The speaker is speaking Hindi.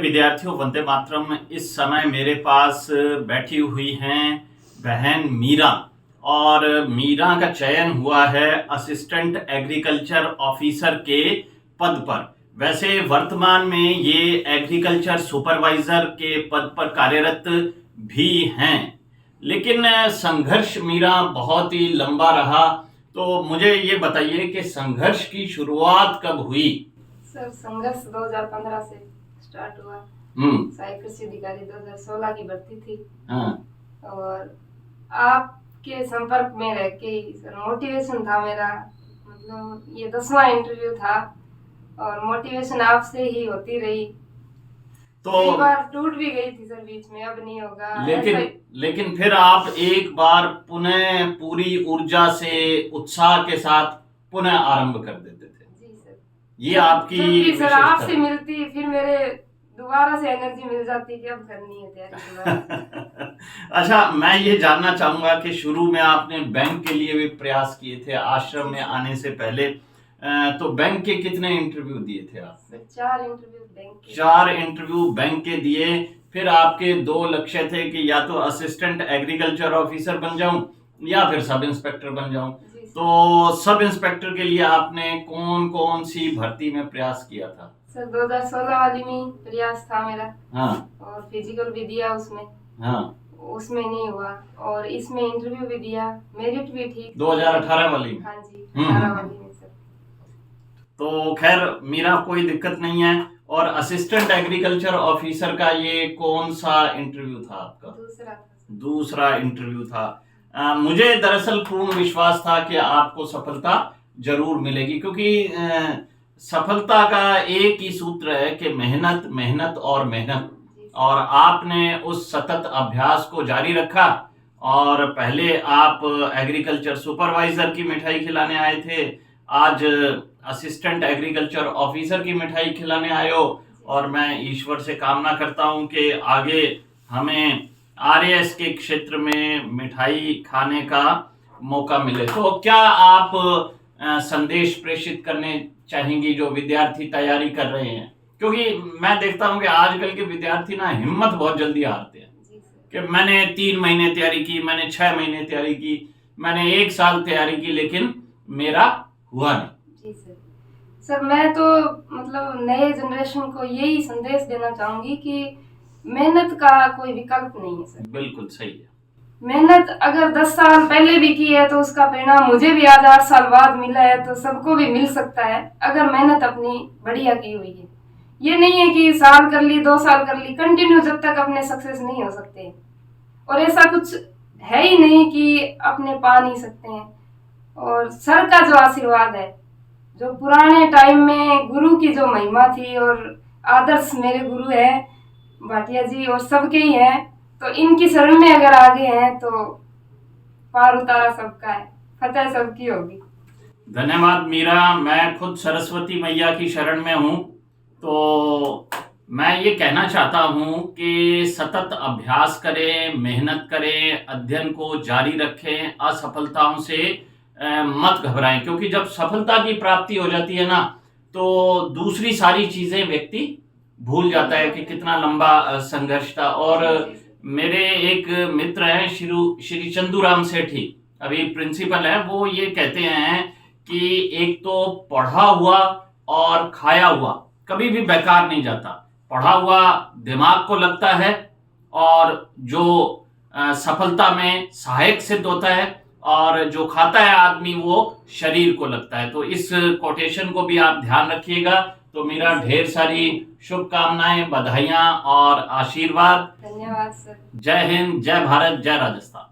विद्यार्थियों, वंदे मातरम। इस समय मेरे पास बैठी हुई हैं बहन मीरा, और मीरा का चयन हुआ है असिस्टेंट एग्रीकल्चर ऑफिसर के पद पर। वैसे वर्तमान में ये एग्रीकल्चर सुपरवाइजर के पद पर कार्यरत भी हैं, लेकिन संघर्ष मीरा बहुत ही लंबा रहा। तो मुझे ये बताइए कि संघर्ष की शुरुआत कब हुई? सर, संघर्ष 2015 से स्टार्ट हुआ। सहायक कृषि अधिकारी 2016 की भर्ती थी। और आपके संपर्क में रह के ही सर मोटिवेशन था मेरा, मतलब ये 10वां इंटरव्यू था और मोटिवेशन आपसे ही होती रही। तो कई बार टूट भी गई थी सर बीच में, अब नहीं होगा, लेकिन फिर आप एक बार पुनः पूरी ऊर्जा से उत्साह के साथ पुनः आरंभ कर देते थे। जी सर, ये आपकी सर आपसे मिलती फिर मेरे दोबारा से एनर्जी मिल जाती कि अब करनी है तैयारी। अच्छा, मैं ये जानना चाहूंगा कि शुरू में आपने बैंक के लिए भी प्रयास किए थे आश्रम में आने से पहले, तो बैंक के कितने इंटरव्यू दिए थे आपने? 4 इंटरव्यू बैंक के दिए। फिर आपके 2 लक्ष्य थे कि या तो असिस्टेंट एग्रीकल्चर ऑफिसर बन जाऊं या फिर सब इंस्पेक्टर बन जाऊं। तो सब इंस्पेक्टर के लिए आपने कौन कौन सी भर्ती में प्रयास किया था? सर 2016 वाली में प्रयास था मेरा। और फिजिकल भी दिया उसमें। उसमें नहीं हुआ, और इसमें इंटरव्यू भी दिया, मेरिट भी ठीक। 2018 वाली में? हाँ जी, 18 वाली में सर। तो खैर मीरा, कोई दिक्कत नहीं है। और असिस्टेंट एग्रीकल्चर ऑफिसर का ये कौन सा इंटरव्यू था आपका? दूसरा इंटरव्यू था। मुझे दरअसल पूर्ण विश्वास था कि आपको सफलता जरूर मिलेगी, क्योंकि सफलता का एक ही सूत्र है कि मेहनत, मेहनत और मेहनत। और आपने उस सतत अभ्यास को जारी रखा, और पहले आप एग्रीकल्चर सुपरवाइजर की मिठाई खिलाने आए थे, आज असिस्टेंट एग्रीकल्चर ऑफिसर की मिठाई खिलाने आए हो। और मैं ईश्वर से कामना करता हूं कि आगे हमें आरएएस के क्षेत्र में मिठाई खाने का मौका मिले। तो क्या आप संदेश प्रेषित करने चाहेंगी जो विद्यार्थी तैयारी कर रहे हैं? क्योंकि मैं देखता हूं कि आजकल के विद्यार्थी ना हिम्मत बहुत जल्दी हारते हैं कि मैंने 3 महीने तैयारी की, मैंने 6 महीने तैयारी की, मैंने 1 साल तैयारी की, लेकिन मेरा हुआ नहीं। जी सर, मैं तो मतलब नए जनरेशन को यही संदेश देना चाहूंगी कि मेहनत का कोई विकल्प नहीं है सर। बिल्कुल सही है। मेहनत अगर 10 साल पहले भी की है तो उसका परिणाम मुझे भी आज 8 साल बाद मिला है, तो सबको भी मिल सकता है अगर मेहनत अपनी बढ़िया की हुई है। ये नहीं है कि साल कर ली, 2 साल कर ली, कंटिन्यू जब तक अपने सक्सेस नहीं हो सकते। और ऐसा कुछ है ही नहीं कि अपने पा नहीं सकते हैं। और सर का जो आशीर्वाद है, जो पुराने टाइम में गुरु की जो महिमा थी, और आदर्श मेरे गुरु है भाटिया जी और सबके ही हैं, तो इनकी शरण में अगर आगे हैं तो पार उतारा सबका है, फतेह सबकी होगी। धन्यवाद मीरा। मैं खुद सरस्वती मैया की शरण में हूँ, तो मैं ये कहना चाहता हूँ कि सतत अभ्यास करें, मेहनत करें, अध्ययन को जारी रखें, असफलताओं से मत घबराएं, क्योंकि जब सफलता की प्राप्ति हो जाती है ना, तो दूसरी सारी चीजें व्यक्ति भूल जाता है कि कितना लंबा संघर्ष था। और मेरे एक मित्र हैं श्री चंदूराम सेठी, अभी प्रिंसिपल है, वो ये कहते हैं कि एक तो पढ़ा हुआ और खाया हुआ कभी भी बेकार नहीं जाता। पढ़ा हुआ दिमाग को लगता है, और जो सफलता में सहायक सिद्ध होता है, और जो खाता है आदमी वो शरीर को लगता है। तो इस कोटेशन को भी आप ध्यान रखिएगा। तो मेरा ढेर सारी शुभकामनाएं, बधाइयां और आशीर्वाद। धन्यवाद सर। जय हिंद, जय भारत, जय राजस्थान।